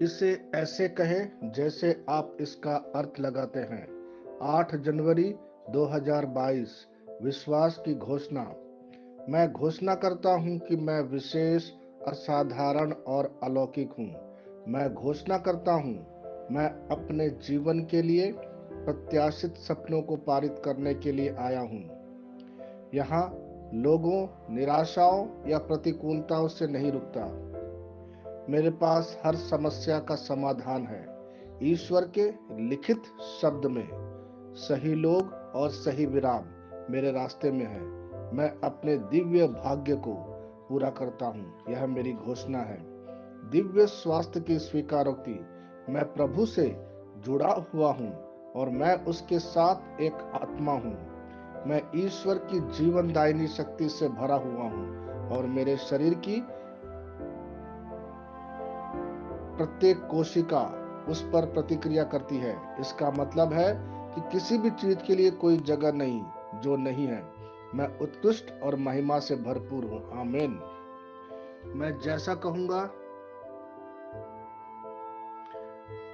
इसे ऐसे कहें जैसे आप इसका अर्थ लगाते हैं। 8 जनवरी 2022। विश्वास की घोषणा। मैं घोषणा करता हूं कि मैं विशेष, असाधारण और अलौकिक हूं। मैं घोषणा करता हूं, मैं अपने जीवन के लिए प्रत्याशित सपनों को पारित करने के लिए आया हूं। यहाँ लोगों, निराशाओं या प्रतिकूलताओं से नहीं रुकता। मेरे पास हर समस्या का समाधान है। ईश्वर के लिखित शब्द में सही लोग और सही विराम मेरे रास्ते में है। मैं अपने दिव्य भाग्य को पूरा करता हूँ, यह मेरी घोषणा है। दिव्य स्वास्थ्य की स्वीकारोक्ति। मैं प्रभु से जुड़ा हुआ हूँ और मैं उसके साथ एक आत्मा हूँ। मैं ईश्वर की जीवनदायिनी शक्ति से भरा हुआ हूँ और मेरे शरीर की प्रत्येक कोशिका उस पर प्रतिक्रिया करती है। इसका मतलब है कि किसी भी चीज के लिए कोई जगह नहीं जो नहीं है। मैं उत्कृष्ट और महिमा से भरपूर हूँ। आमीन। मैं जैसा कहूंगा,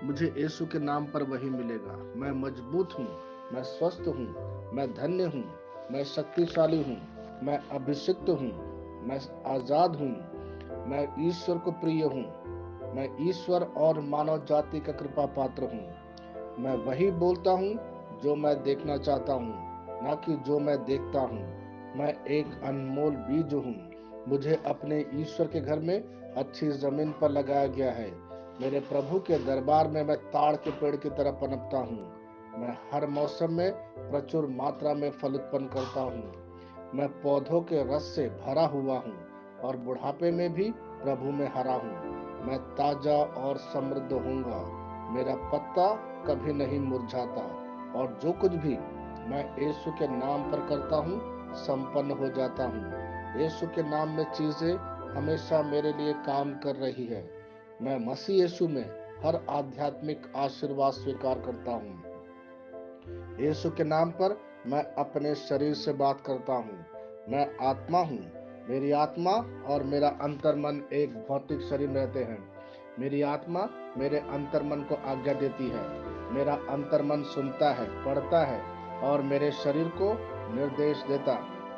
मुझे यीशु के नाम पर वही मिलेगा। मैं मजबूत हूँ, मैं स्वस्थ हूँ, मैं धन्य हूँ, मैं शक्तिशाली हूँ, मैं अभिषिक्त हूँ, मैं आजाद हूँ, मैं ईश्वर को प्रिय हूँ, मैं ईश्वर और मानव जाति का कृपा पात्र हूँ। मैं वही बोलता हूँ जो मैं देखना चाहता हूँ, ना कि जो मैं देखता हूँ। मैं एक अनमोल बीज हूँ। मुझे अपने ईश्वर के घर में अच्छी जमीन पर लगाया गया है। मेरे प्रभु के दरबार में मैं ताड़ के पेड़ की तरह पनपता हूँ। मैं हर मौसम में प्रचुर मात्रा में फल उत्पन्न करता हूँ। मैं पौधों के रस से भरा हुआ हूँ और बुढ़ापे में भी प्रभु में हरा हूँ। मैं ताजा और समृद्ध होऊंगा। मेरा पत्ता कभी नहीं मुरझाता और जो कुछ भी मैं यीशु के नाम पर करता हूँ संपन्न हो जाता हूँ। यीशु के नाम में चीजें हमेशा मेरे लिए काम कर रही है। मैं मसीह यीशु में हर आध्यात्मिक आशीर्वाद स्वीकार करता हूँ। यीशु के नाम पर मैं अपने शरीर से बात करता हूँ। मैं आत्मा हूँ। मेरी आत्मा और मेरा अंतर्मन एक भौतिक शरीर रहते हैं। मेरी आत्मा मेरे अंतर्मन को आज्ञा देती है। मेरा अंतर्मन सुनता है, पढ़ता है और मेरे शरीर को निर्देश देता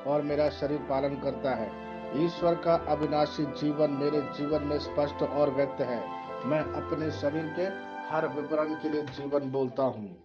और मेरा शरीर पालन करता है। ईश्वर का अविनाशी जीवन मेरे जीवन में स्पष्ट और व्यक्त है। मैं अपने शरीर के हर विवरण के लिए जीवन बोलता हूँ।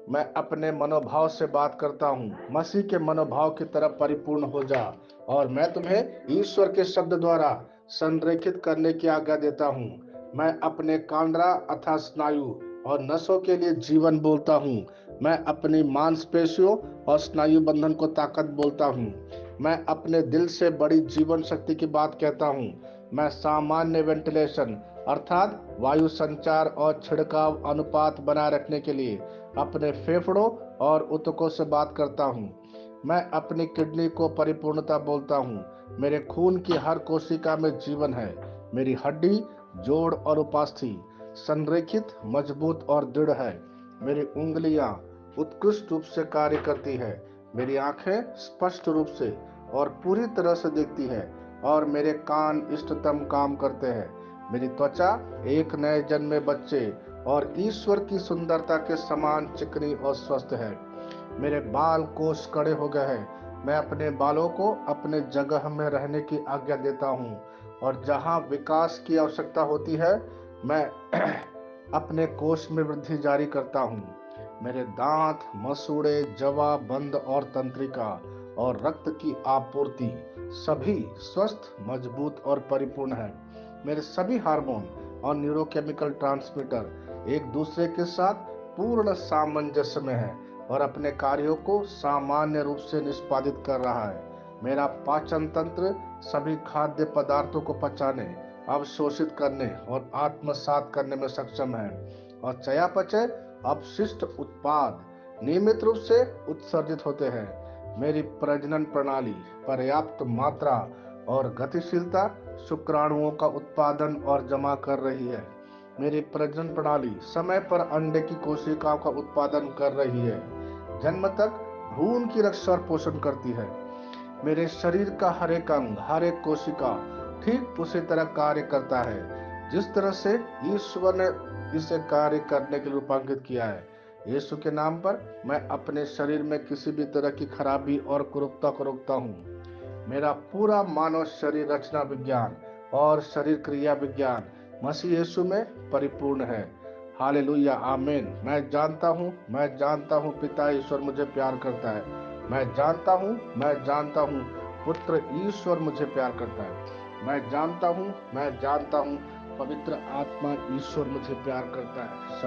मैं अपने मनोभाव से बात करता हूँ। मसीह के मनोभाव की तरफ परिपूर्ण हो जा और मैं तुम्हें ईश्वर के शब्द द्वारा संरेखित करने की आज्ञा देता हूँ। मैं अपने कांडरा अथवा स्नायु और नसों के लिए जीवन बोलता हूँ। मैं अपनी मांसपेशियों और स्नायु बंधन को ताकत बोलता हूँ। मैं अपने दिल से बड़ी जीवन शक्ति की बात कहता हूँ। मैं सामान्य वेंटिलेशन अर्थात वायु संचार और छिड़काव अनुपात बनाए रखने के लिए अपने फेफड़ों और ऊतकों से बात करता हूँ। मैं अपनी किडनी को परिपूर्णता बोलता हूँ। मेरे खून की हर कोशिका में जीवन है। मेरी हड्डी, जोड़ और उपास्थि संरेखित, मजबूत और दृढ़ है। मेरी उंगलियां उत्कृष्ट रूप से कार्य करती है। मेरी आंखें स्पष्ट रूप से और पूरी तरह से दिखती है और मेरे कान इष्टतम काम करते हैं। मेरी त्वचा एक नए जन्मे बच्चे और ईश्वर की सुंदरता के समान चिकनी और स्वस्थ है। मेरे बाल कोष कड़े हो गए हैं। मैं अपने बालों को अपने जगह में रहने की आज्ञा देता हूँ और जहाँ विकास की आवश्यकता होती है मैं अपने कोष में वृद्धि जारी करता हूँ। मेरे दांत, मसूड़े, जवा, बंद और तंत्रिका और रक्त की आपूर्ति सभी स्वस्थ, मजबूत और परिपूर्ण है। मेरे सभी हार्मोन और न्यूरोकेमिकल ट्रांसमीटर एक दूसरे के साथ पूर्ण सामंजस्य में है और अपने कार्यों को सामान्य रूप से निष्पादित कर रहा है। मेरा पाचन तंत्र सभी खाद्य पदार्थों को पचाने, अवशोषित करने और आत्मसात करने में सक्षम है और चयापचय अपशिष्ट उत्पाद नियमित रूप से उत्सर्जित होते हैं। मेरी प्रजनन प्रणाली पर्याप्त मात्रा और गतिशीलता शुक्राणुओं का उत्पादन और जमा कर रही है। मेरी प्रजनन प्रणाली समय पर अंडे की कोशिकाओं का उत्पादन कर रही है। जन्म तक भ्रूण की रक्षा और पोषण करती है। मेरे शरीर का हर एक अंग, हर एक कोशिका ठीक उसी तरह कार्य करता है जिस तरह से ईश्वर ने इसे कार्य करने के लिए रूपांकित किया है। यीशु के नाम पर मैं अपने शरीर में किसी भी तरह की खराबी और कुरूपता को रोकता हूँ। मेरा पूरा मानव शरीर रचना विज्ञान और शरीर क्रिया विज्ञान मसीह यीशु में परिपूर्ण है। हालेलुया, आमीन। मैं जानता हूँ पिता ईश्वर मुझे प्यार करता है। मैं जानता हूँ पुत्र ईश्वर मुझे प्यार करता है। मैं जानता हूँ पवित्र आत्मा ईश्वर मुझे प्यार करता है।